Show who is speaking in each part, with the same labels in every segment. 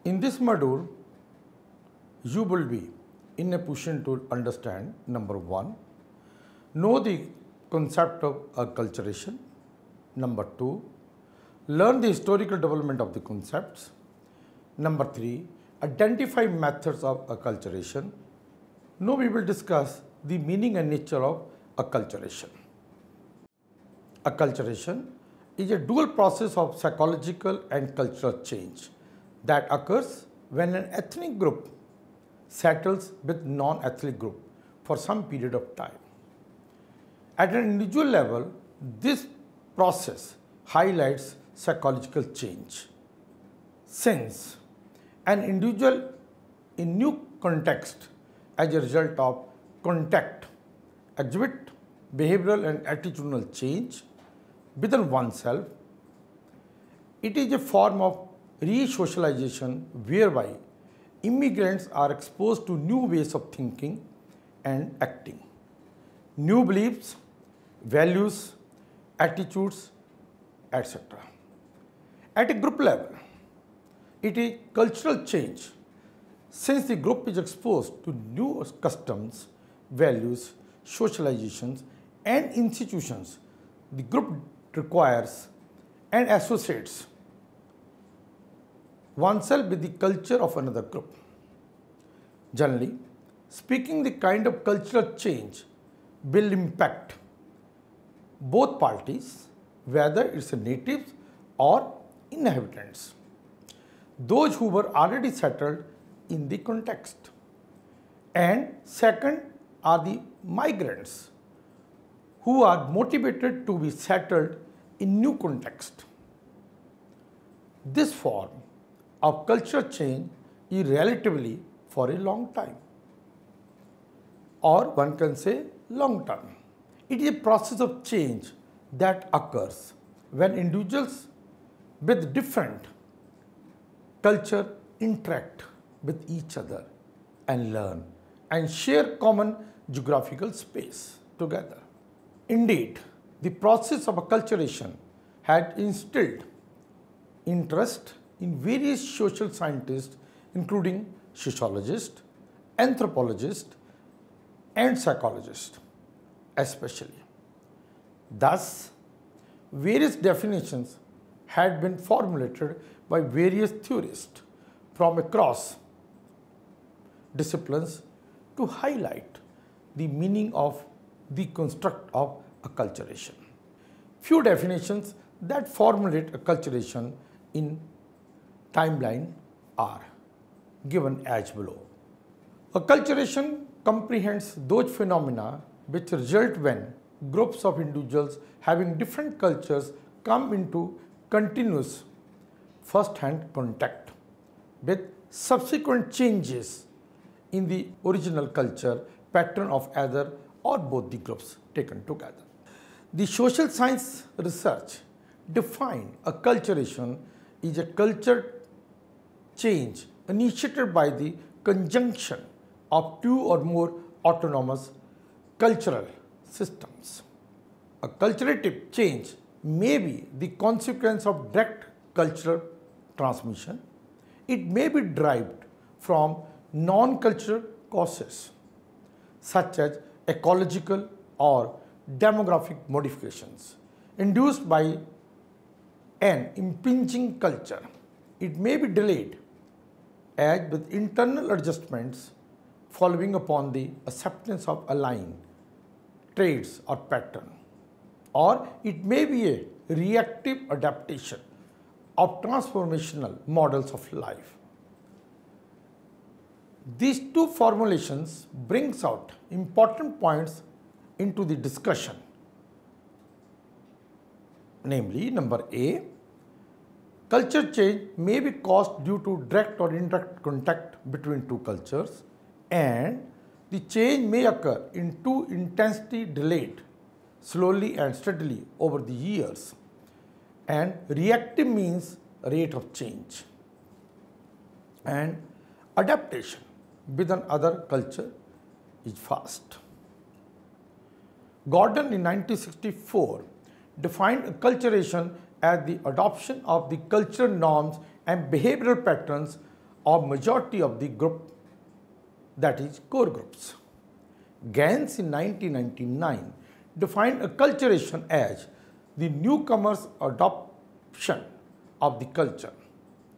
Speaker 1: In this module, you will be in a position to understand number 1, know the concept of acculturation. Number 2, learn the historical development of the concepts. Number 3, identify methods of acculturation. Now we will discuss the meaning and nature of acculturation. Acculturation is a dual process of psychological and cultural change that occurs when an ethnic group settles with non-ethnic group for some period of time. At an individual level, this process highlights psychological change. Since an individual in new context as a result of contact exhibit behavioral and attitudinal change within oneself, it is a form of re-socialization whereby immigrants are exposed to new ways of thinking and acting, new beliefs, values, attitudes, etc. At a group level, it is cultural change. Since the group is exposed to new customs, values, socializations, and institutions, the group requires and associates oneself with the culture of another group. Generally speaking, the kind of cultural change will impact both parties, whether it's natives or inhabitants, those who were already settled in the context. And second are the migrants who are motivated to be settled in new context. This form of cultural change is relatively for a long time, or one can say long term. It is a process of change that occurs when individuals with different culture interact with each other and learn and share common geographical space together. Indeed, the process of acculturation had instilled interest in various social scientists, including sociologists, anthropologists, and psychologists especially. Thus, various definitions had been formulated by various theorists from across disciplines to highlight the meaning of the construct of acculturation. Few definitions that formulate acculturation in timeline are given as below. Acculturation comprehends those phenomena which result when groups of individuals having different cultures come into continuous first-hand contact with subsequent changes in the original culture pattern of either or both the groups taken together. The social science research define acculturation is a culture change initiated by the conjunction of two or more autonomous cultural systems. Acculturative change may be the consequence of direct cultural transmission. It may be derived from non-cultural causes such as ecological or demographic modifications induced by an impinging culture. It may be delayed as with internal adjustments following upon the acceptance of aligned traits or pattern, or it may be a reactive adaptation of transformational models of life. These two formulations brings out important points into the discussion, namely number A, culture change may be caused due to direct or indirect contact between two cultures, and the change may occur in two intensity delayed, slowly and steadily over the years, and reactive means rate of change, and adaptation with another culture is fast. Gordon in 1964 defined acculturation as the adoption of the cultural norms and behavioral patterns or majority of the group, that is core groups. Gans in 1999 defined acculturation as the newcomer's adoption of the culture,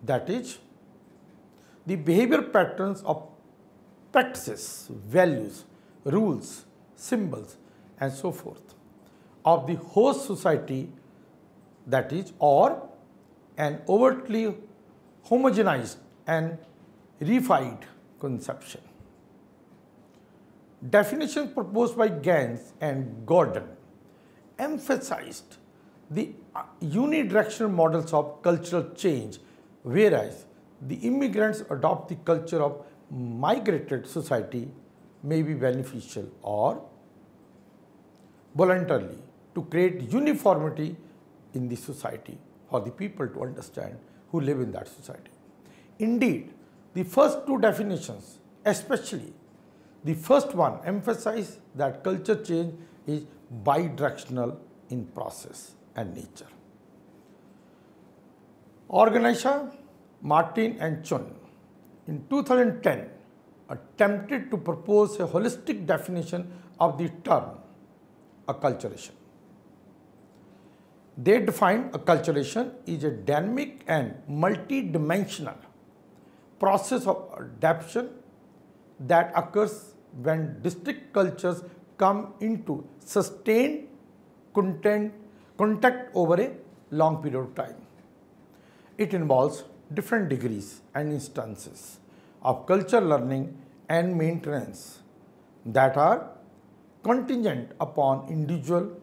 Speaker 1: that is, the behavior patterns of practices, values, rules, symbols, and so forth of the host society, that is, or an overtly homogenized and reified conception. Definitions proposed by Gans and Gordon emphasized the unidirectional models of cultural change, whereas the immigrants adopt the culture of migrated society may be beneficial or voluntarily to create uniformity in the society for the people to understand who live in that society. Indeed, the first two definitions, especially the first one, emphasize that culture change is bidirectional in process and nature. Organizer, Martin and Chun in 2010 attempted to propose a holistic definition of the term acculturation. They defined acculturation is a dynamic and multidimensional process of adaptation that occurs when distinct cultures come into sustained contact over a long period of time. It involves different degrees and instances of culture learning and maintenance that are contingent upon individual,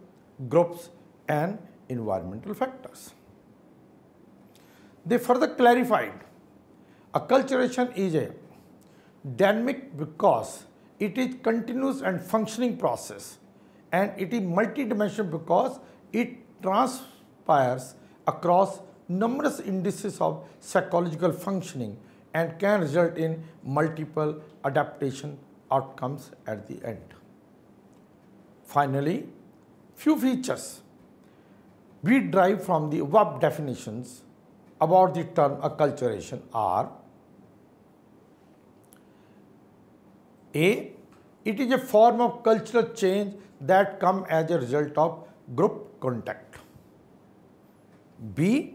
Speaker 1: groups, and environmental factors. They further clarified acculturation is a dynamic because it is continuous and functioning process, and it is multidimensional because it transpires across numerous indices of psychological functioning and can result in multiple adaptation outcomes at the end. Finally, few features we derive from the above definitions about the term acculturation are: A. It is a form of cultural change that comes as a result of group contact. B.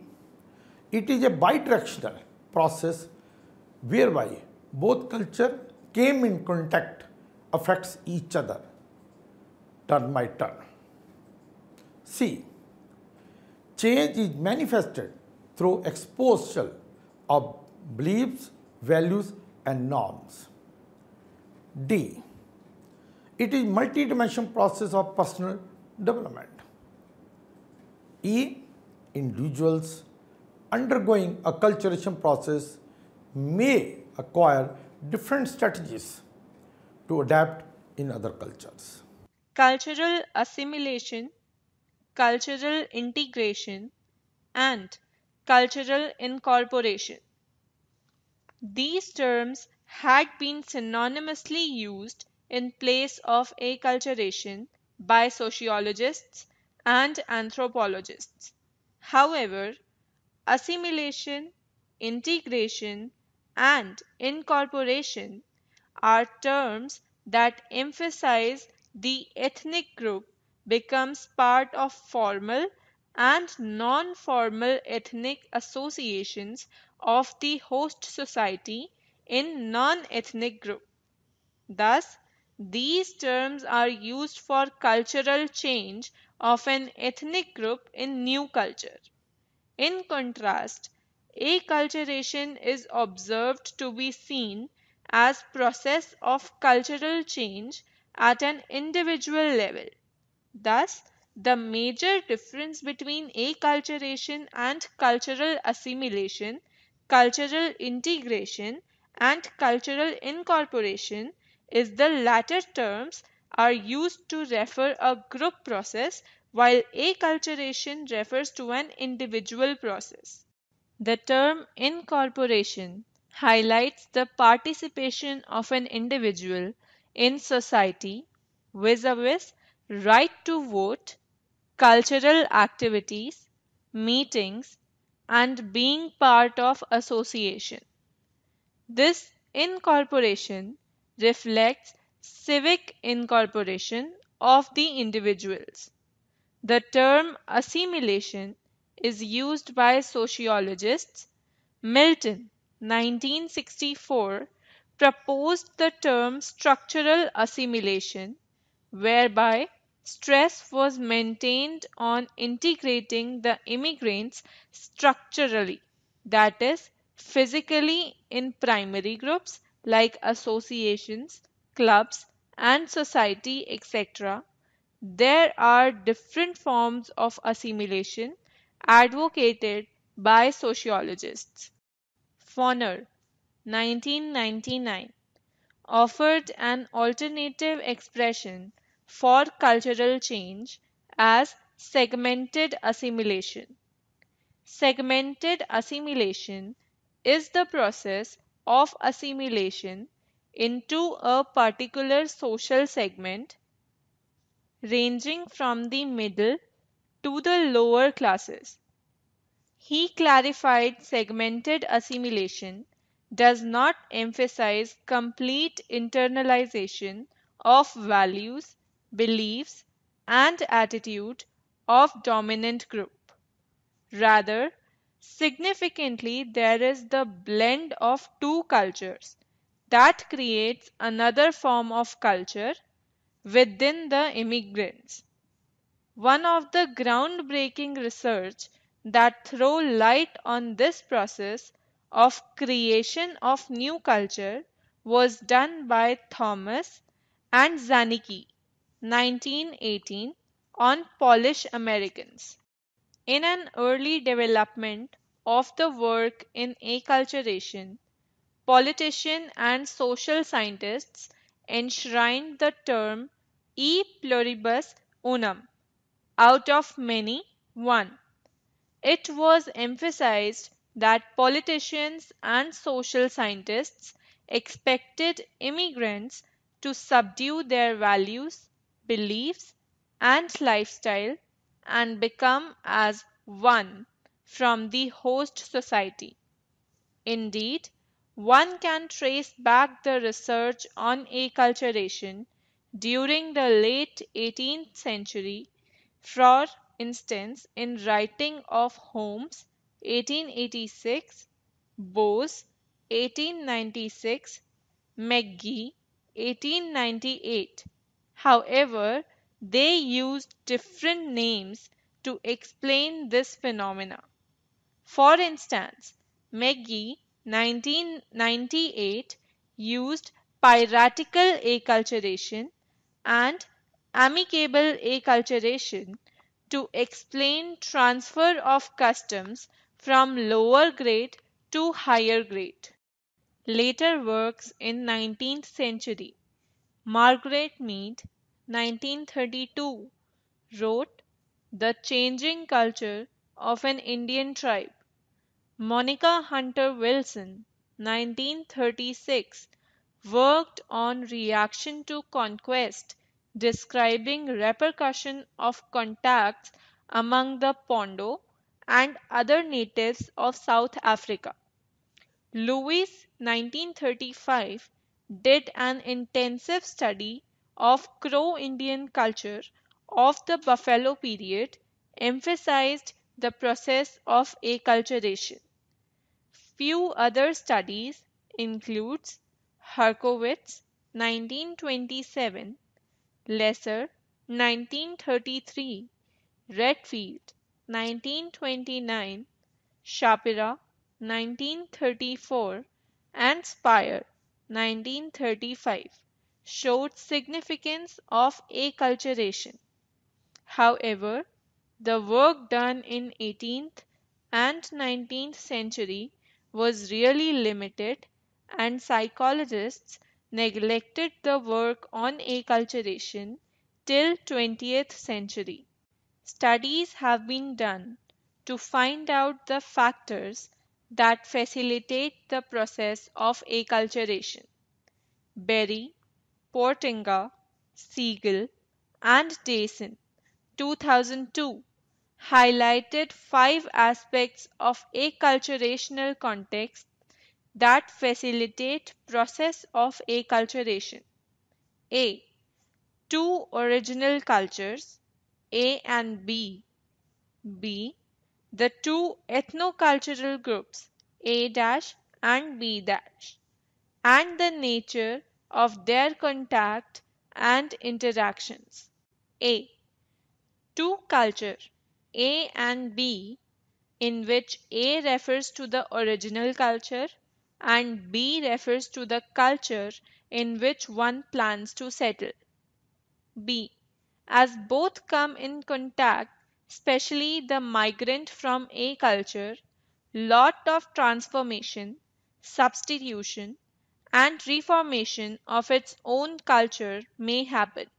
Speaker 1: It is a bidirectional process whereby both culture came in contact affects each other turn by turn. C. Change is manifested through exposure of beliefs, values, and norms. D. It is multidimensional process of personal development. E. Individuals undergoing a acculturation process may acquire different strategies to adapt in other cultures.
Speaker 2: Cultural assimilation, cultural integration, and cultural incorporation. These terms had been synonymously used in place of acculturation by sociologists and anthropologists. However, assimilation, integration, and incorporation are terms that emphasize the ethnic group becomes part of formal and non-formal ethnic associations of the host society in non-ethnic group. Thus, these terms are used for cultural change of an ethnic group in new culture. In contrast, acculturation is observed to be seen as process of cultural change at an individual level. Thus, the major difference between acculturation and cultural assimilation, cultural integration, and cultural incorporation is the latter terms are used to refer a group process while acculturation refers to an individual process. The term incorporation highlights the participation of an individual in society vis-a-vis right to vote, cultural activities, meetings, and being part of association. This incorporation reflects civic incorporation of the individuals. The term assimilation is used by sociologists. Milton, 1964, proposed the term structural assimilation, whereby stress was maintained on integrating the immigrants structurally, that is, physically in primary groups like associations, clubs, and society, etc. There are different forms of assimilation advocated by sociologists. Foner, 1999, offered an alternative expression for cultural change as segmented assimilation. Segmented assimilation is the process of assimilation into a particular social segment ranging from the middle to the lower classes. He clarified segmented assimilation does not emphasize complete internalization of values, beliefs, and attitude of dominant group. Rather, significantly there is the blend of two cultures that creates another form of culture within the immigrants. One of the groundbreaking research that throw light on this process of creation of new culture was done by Thomas and Zanicki, 1918, on Polish Americans. In an early development of the work in acculturation, politicians and social scientists enshrined the term e pluribus unum, out of many, one. It was emphasized that politicians and social scientists expected immigrants to subdue their values, beliefs, and lifestyle and become as one from the host society. Indeed, one can trace back the research on acculturation during the late 18th century. For instance, in writing of Holmes, 1886, Bose, 1896, McGee, 1898. However, they used different names to explain this phenomena. For instance, McGee, 1998, used piratical acculturation and amicable acculturation to explain transfer of customs from lower grade to higher grade. Later works in 19th century. Margaret Mead, 1932, wrote The Changing Culture of an Indian Tribe. Monica Hunter Wilson, 1936, worked on reaction to conquest, describing repercussion of contacts among the Pondo and other natives of South Africa. Lewis, 1935, did an intensive study of Crow-Indian culture of the Buffalo period, emphasized the process of acculturation. Few other studies includes Herkowitz, 1927, Lesser, 1933, Redfield, 1929, Shapira, 1934, and Speyer, 1935, showed significance of acculturation. However, the work done in 18th and 19th century was really limited, and psychologists neglected the work on acculturation till 20th century. Studies have been done to find out the factors that facilitate the process of acculturation. Berry, Portinga, Siegel, and Dayson, 2002, highlighted 5 aspects of acculturational context that facilitate process of acculturation. A. Two original cultures, A and B. B. The two ethnocultural groups, A dash and B dash, and the nature of their contact and interactions. A. Two culture, A and B, in which A refers to the original culture and B refers to the culture in which one plans to settle. B. As both come in contact, especially the migrant from A culture, lot of transformation, substitution, and reformation of its own culture may happen.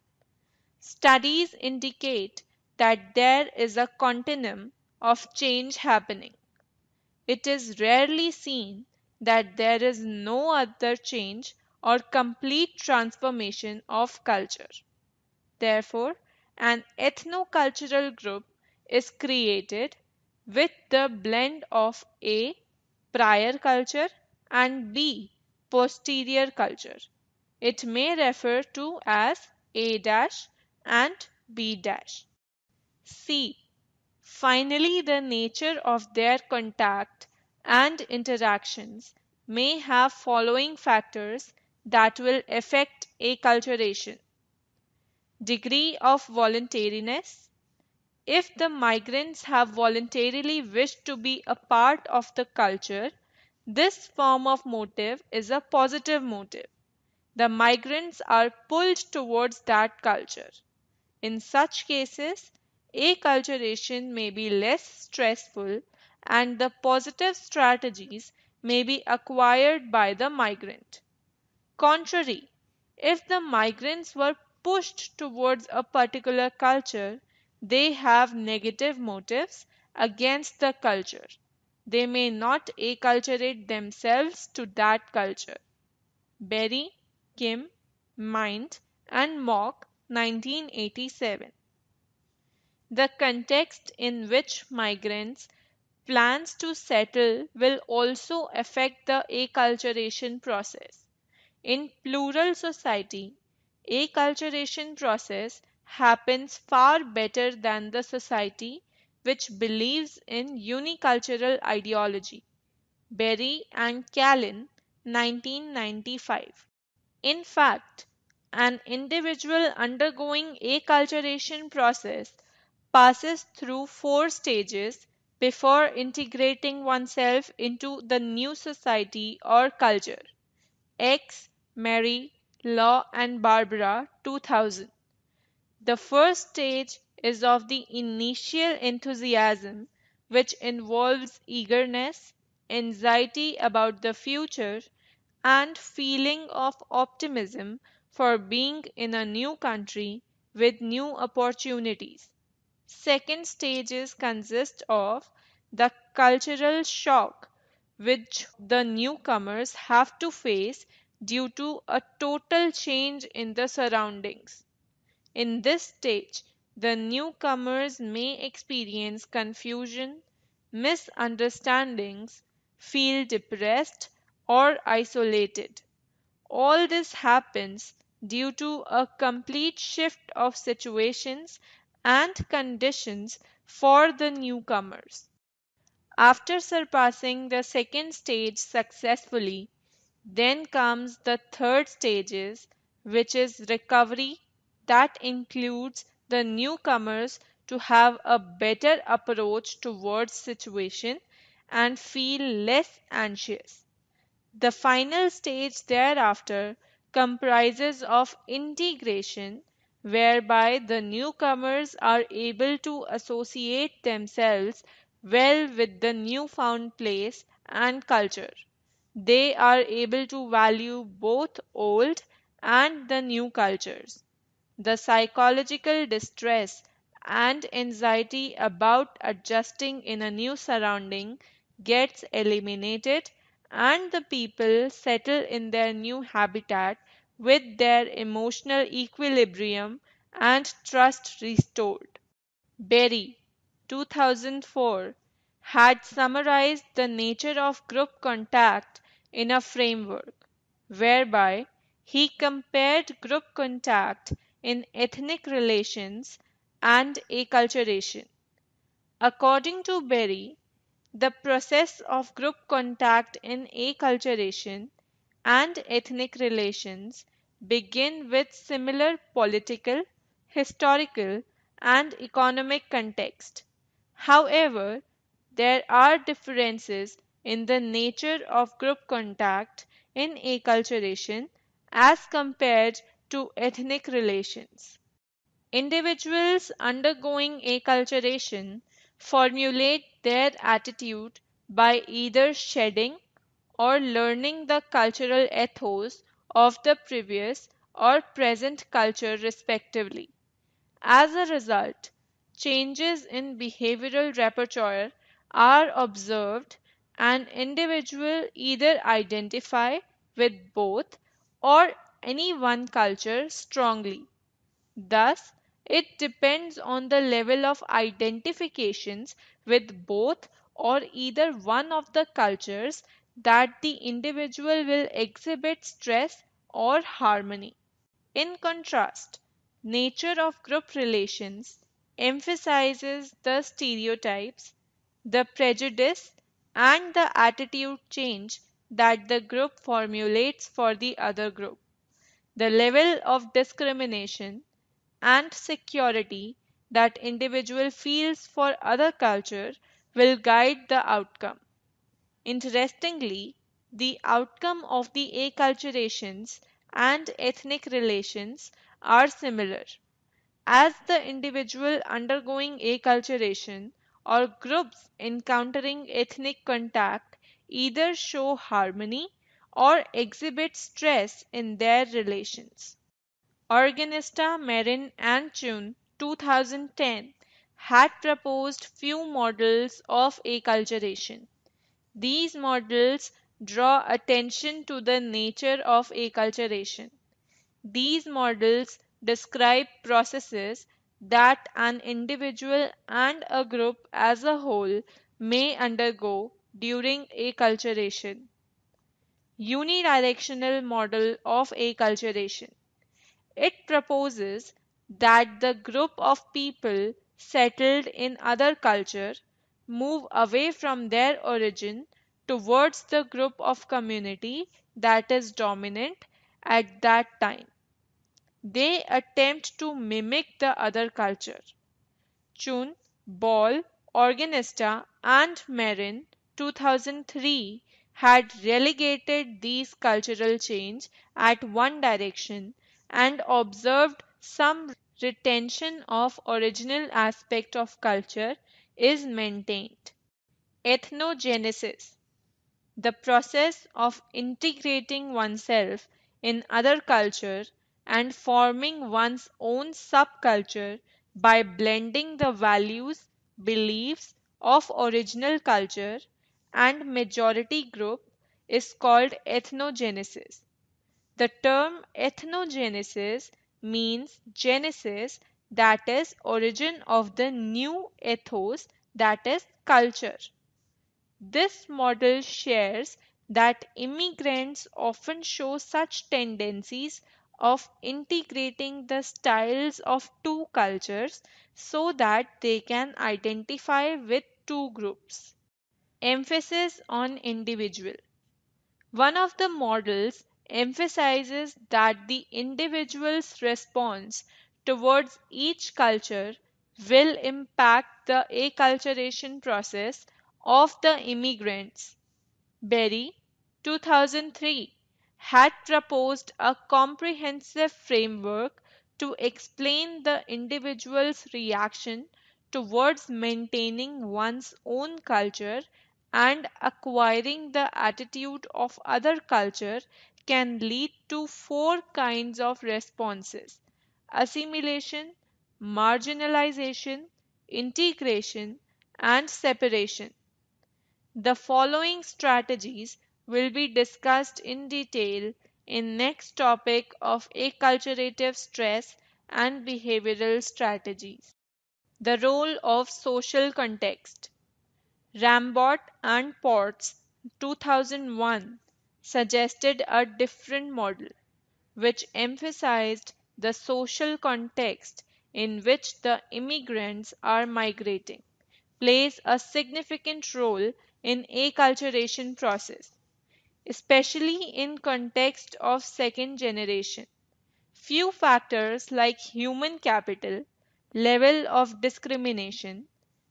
Speaker 2: Studies indicate that there is a continuum of change happening. It is rarely seen that there is no other change or complete transformation of culture. Therefore, an ethnocultural group is created with the blend of A. Prior culture and B. Posterior culture. It may refer to as A dash and B dash. C. Finally, the nature of their contact and interactions may have following factors that will affect acculturation. Degree of voluntariness. If the migrants have voluntarily wished to be a part of the culture, this form of motive is a positive motive. The migrants are pulled towards that culture. In such cases, acculturation may be less stressful and the positive strategies may be acquired by the migrant. Contrary, if the migrants were pushed towards a particular culture, they have negative motives against the culture. They may not acculturate themselves to that culture. Berry, Kim, Mind, and Mock, 1987. The context in which migrants plans to settle will also affect the acculturation process. In plural society, acculturation process happens far better than the society which believes in unicultural ideology. Berry and Callan, 1995. In fact, an individual undergoing acculturation process passes through four stages before integrating oneself into the new society or culture. X. Mary, Law and Barbara, 2000. The first stage is of the initial enthusiasm, which involves eagerness, anxiety about the future, and feeling of optimism for being in a new country with new opportunities. Second stages consist of the cultural shock which the newcomers have to face due to a total change in the surroundings. In this stage, the newcomers may experience confusion, misunderstandings, feel depressed or isolated. All this happens due to a complete shift of situations and conditions for the newcomers. After surpassing the second stage successfully, then comes the third stages, which is recovery, that includes the newcomers to have a better approach towards situation and feel less anxious. The final stage thereafter comprises of integration, whereby the newcomers are able to associate themselves well with the newfound place and culture. They are able to value both old and the new cultures. The psychological distress and anxiety about adjusting in a new surrounding gets eliminated and the people settle in their new habitat with their emotional equilibrium and trust restored. Berry, 2004, had summarized the nature of group contact in a framework whereby he compared group contact in ethnic relations and acculturation. According to Berry, the process of group contact in acculturation and ethnic relations begin with similar political, historical, and economic context. However, there are differences in the nature of group contact in acculturation as compared to ethnic relations. Individuals undergoing acculturation formulate their attitude by either shedding or learning the cultural ethos of the previous or present culture respectively. As a result, changes in behavioral repertoire are observed and individuals either identify with both or any one culture strongly. Thus, it depends on the level of identifications with both or either one of the cultures that the individual will exhibit stress or harmony. In contrast, nature of group relations emphasizes the stereotypes, the prejudice, and the attitude change that the group formulates for the other group. The level of discrimination and security that individual feels for other culture will guide the outcome. Interestingly, the outcome of the acculturations and ethnic relations are similar, as the individual undergoing acculturation or groups encountering ethnic contact either show harmony or exhibit stress in their relations. Organista, Marin and Chun 2010 had proposed few models of acculturation. These models draw attention to the nature of acculturation. These models describe processes that an individual and a group as a whole may undergo during acculturation. Unidirectional model of acculturation. It proposes that the group of people settled in other culture move away from their origin towards the group of community that is dominant at that time. They attempt to mimic the other culture. Chun, Ball, Organista, and Marin 2003 had relegated these cultural change at one direction and observed some retention of original aspect of culture is maintained. Ethnogenesis, the process of integrating oneself in other culture and forming one's own subculture by blending the values, beliefs of original culture and majority group is called ethnogenesis. The term ethnogenesis means genesis, that is origin of the new ethos, that is culture. This model shares that immigrants often show such tendencies of integrating the styles of two cultures so that they can identify with two groups. Emphasis on individual. One of the models emphasizes that the individual's response towards each culture will impact the acculturation process of the immigrants. Berry, 2003, had proposed a comprehensive framework to explain the individual's reaction towards maintaining one's own culture and acquiring the attitude of other culture can lead to four kinds of responses: assimilation, marginalization, integration, and separation. The following strategies will be discussed in detail in next topic of acculturative stress and behavioral strategies. The role of social context. Rambot and Potts 2001 suggested a different model, which emphasized the social context in which the immigrants are migrating plays a significant role in acculturation process, especially in context of second generation. Few factors like human capital, level of discrimination,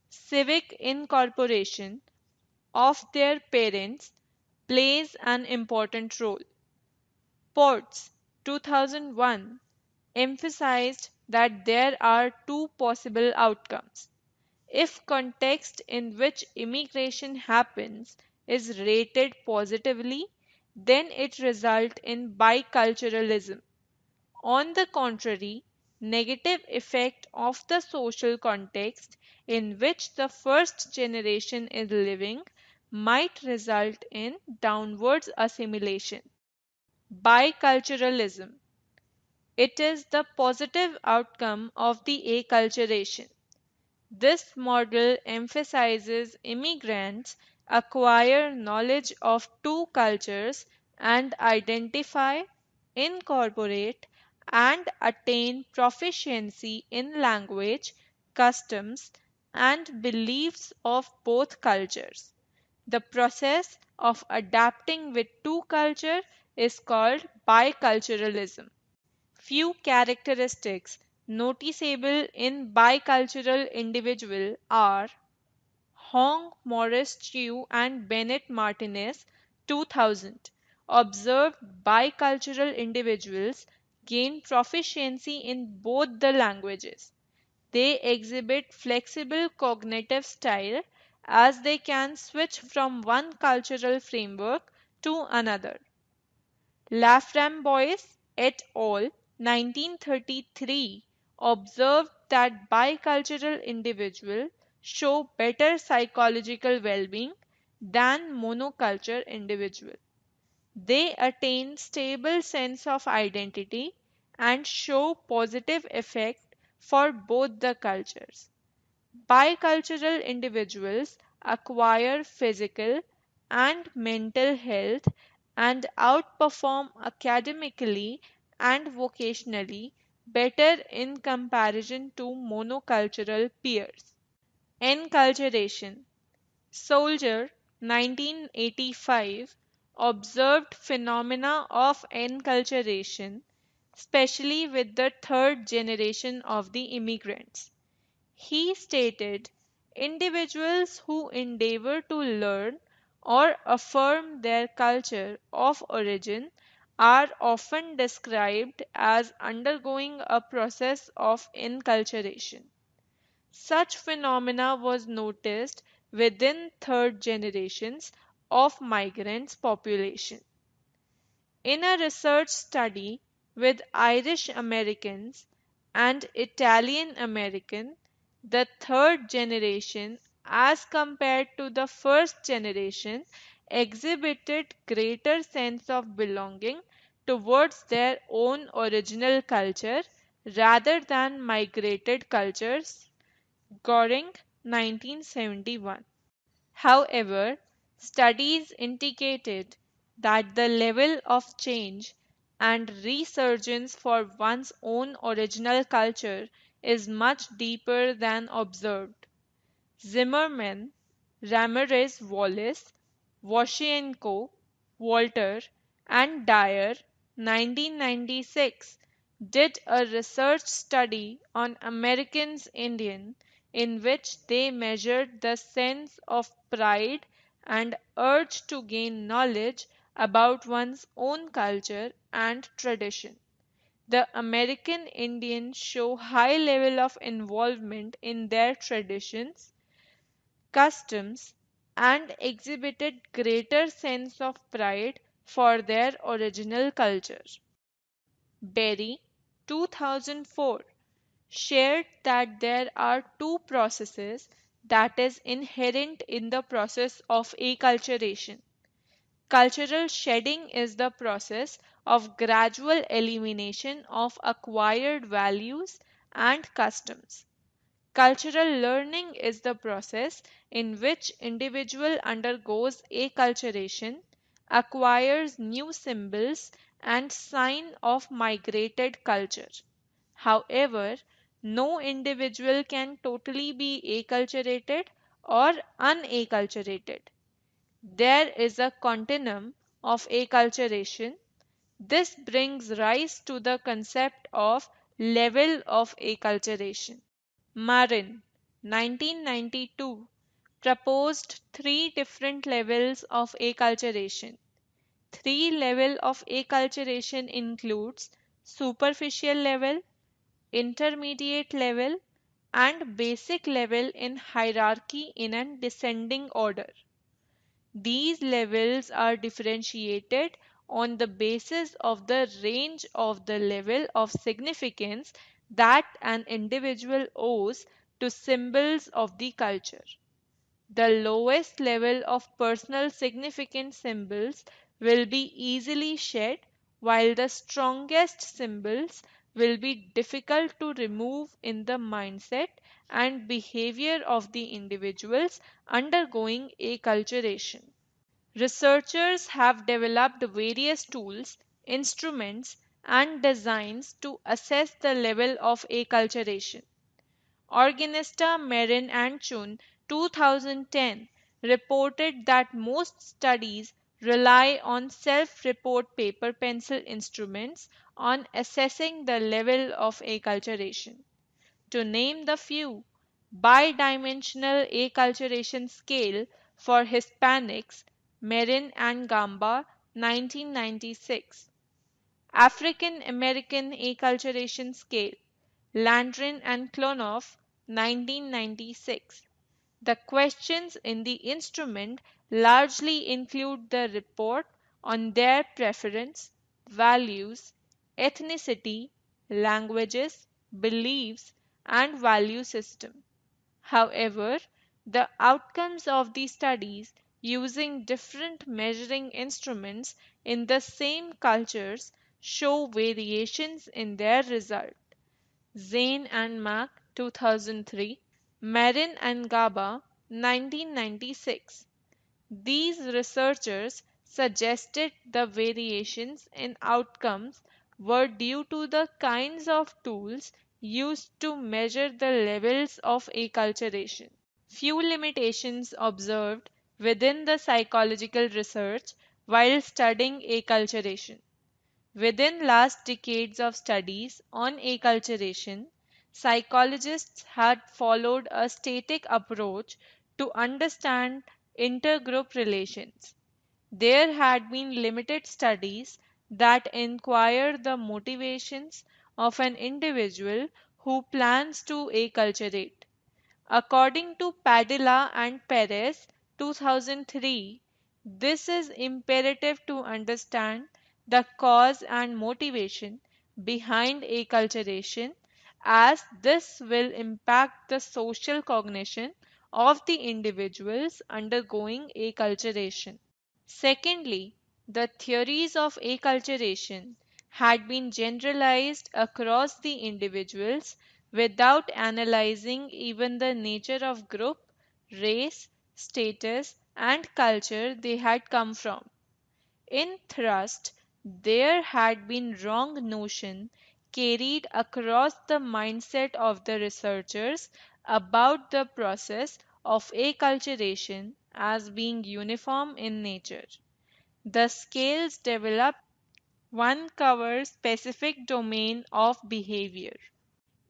Speaker 2: civic incorporation of their parents plays an important role. Ports 2001 emphasized that there are two possible outcomes. If context in which immigration happens is rated positively, then it results in biculturalism. On the contrary, negative effect of the social context in which the first generation is living might result in downwards assimilation. Biculturalism. It is the positive outcome of the acculturation. This model emphasizes immigrants acquire knowledge of two cultures and identify, incorporate, and attain proficiency in language, customs, and beliefs of both cultures. The process of adapting with two cultures is called biculturalism. Few characteristics noticeable in bicultural individual are Hong Morris Chew and Bennett Martinez 2000 observed bicultural individuals gain proficiency in both the languages. They exhibit flexible cognitive style as they can switch from one cultural framework to another. Laframboise et al. 1933 observed that bicultural individuals show better psychological well-being than monoculture individuals. They attain stable sense of identity and show positive effect for both the cultures. Bicultural individuals acquire physical and mental health and outperform academically and vocationally better in comparison to monocultural peers. Enculturation. Soldier 1985 observed phenomena of enculturation, especially with the third generation of the immigrants. He stated, individuals who endeavor to learn or affirm their culture of origin are often described as undergoing a process of enculturation. Such phenomena was noticed within third generations of migrants population. In a research study with Irish Americans and Italian American, the third generation, as compared to the first generation, exhibited greater sense of belonging towards their own original culture rather than migrated cultures. Goring, 1971. However, studies indicated that the level of change and resurgence for one's own original culture is much deeper than observed. Zimmerman, Ramirez Wallace, Washienko, Walter, and Dyer 1996 did a research study on Americans Indian in which they measured the sense of pride and urge to gain knowledge about one's own culture and tradition. The American Indians show high level of involvement in their traditions, customs, and exhibited greater sense of pride for their original culture. Berry, 2004, shared that there are two processes that is inherent in the process of acculturation. Cultural shedding is the process of gradual elimination of acquired values and customs. Cultural learning is the process in which individual undergoes acculturation acquires new symbols and sign of migrated culture. However, no individual can totally be acculturated or unacculturated. There is a continuum of acculturation. This brings rise to the concept of level of acculturation. Marin, 1992, proposed three different levels of acculturation. Three level of acculturation includes superficial level, intermediate level, and basic level in hierarchy in a descending order. These levels are differentiated on the basis of the range of the level of significance that an individual owes to symbols of the culture. The lowest level of personal significant symbols will be easily shed, while the strongest symbols will be difficult to remove in the mindset and behavior of the individuals undergoing acculturation. Researchers have developed various tools, instruments, and designs to assess the level of acculturation. Organista, Marin and Chun 2010 reported that most studies rely on self-report paper pencil instruments on assessing the level of acculturation. To name the few, bidimensional acculturation scale for Hispanics, Marin and Gamba, 1996. African American acculturation scale, Landrin and Klonoff, 1996. The questions in the instrument largely include the report on their preference, values, ethnicity, languages, beliefs, and value system. However, the outcomes of the studies using different measuring instruments in the same cultures show variations in their result. Zane and Mack 2003, Marin and Gaba 1996. These researchers suggested the variations in outcomes were due to the kinds of tools used to measure the levels of acculturation. Few limitations observed within the psychological research while studying acculturation. Within last decades of studies on acculturation, psychologists had followed a static approach to understand intergroup relations. There had been limited studies that inquire the motivations of an individual who plans to acculturate. According to Padilla and Perez 2003, this is imperative to understand the cause and motivation behind acculturation, as this will impact the social cognition of the individuals undergoing acculturation. Secondly, the theories of acculturation had been generalized across the individuals without analyzing even the nature of group, race, status, and culture they had come from. In thrust, there had been wrong notion carried across the mindset of the researchers about the process of acculturation as being uniform in nature. The scales developed, one covers specific domain of behavior.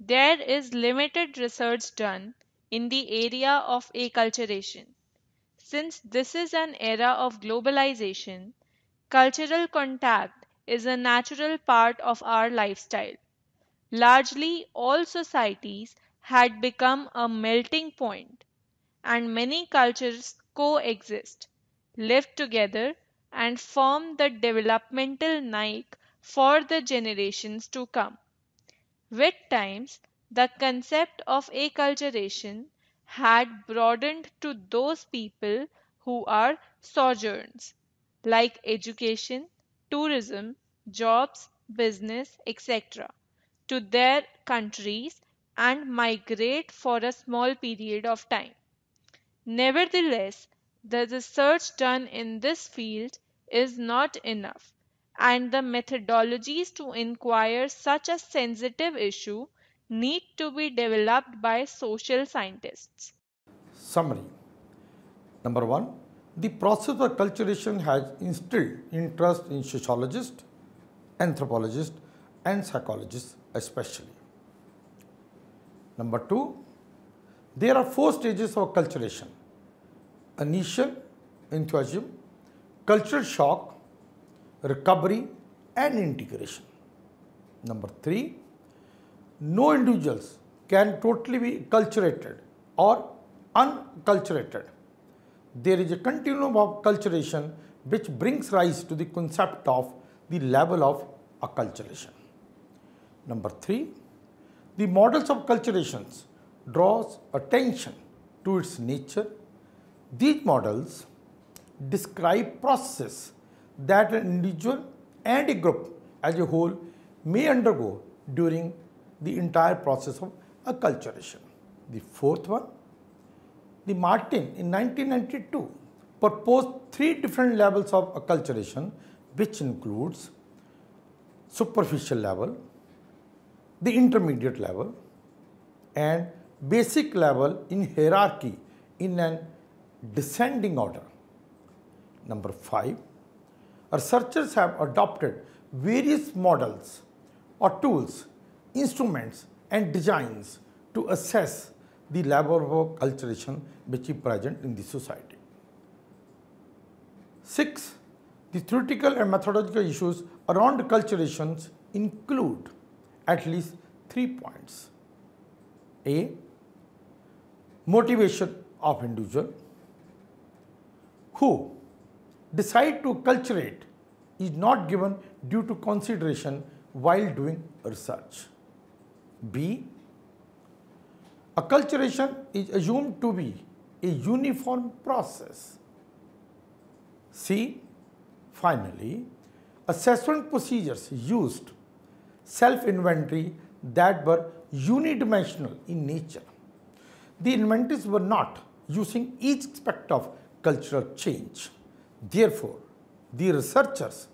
Speaker 2: There is limited research done in the area of acculturation. Since this is an era of globalization, cultural contact is a natural part of our lifestyle. Largely all societies had become a melting point, and many cultures coexist, live together, and form the developmental Nike for the generations to come. With times, the concept of acculturation had broadened to those people who are sojourns, like education, tourism, jobs, business, etc., to their countries and migrate for a small period of time. Nevertheless, the research done in this field is not enough, and the methodologies to inquire such a sensitive issue need to be developed by social scientists.
Speaker 1: Summary. Number one, the process of acculturation has instilled interest in sociologists, anthropologists, and psychologists especially. Number two, there are four stages of acculturation: initial enthusiasm, cultural shock, recovery, and integration. Number three, no individuals can totally be acculturated or unculturated. There is a continuum of acculturation which brings rise to the concept of the level of acculturation. Number three, the models of acculturations draws attention to its nature. These models describe processes that an individual and a group as a whole may undergo during the entire process of acculturation. The fourth one, the Martin in 1992 proposed three different levels of acculturation, which includes superficial level, the intermediate level, and basic level in hierarchy in an descending order. Number five, researchers have adopted various models or tools, instruments, and designs to assess the level of acculturation which is present in the society. 6. The theoretical and methodological issues around acculturations include at least 3 points. A. Motivation of individual who decide to acculturate is not given due to consideration while doing research. B. Acculturation is assumed to be a uniform process. C. Finally, assessment procedures used self-inventory that were unidimensional in nature. The inventors were not using each aspect of cultural change. Therefore, the researchers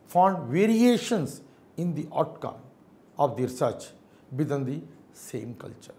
Speaker 1: found variations in the outcome of the research within the same culture.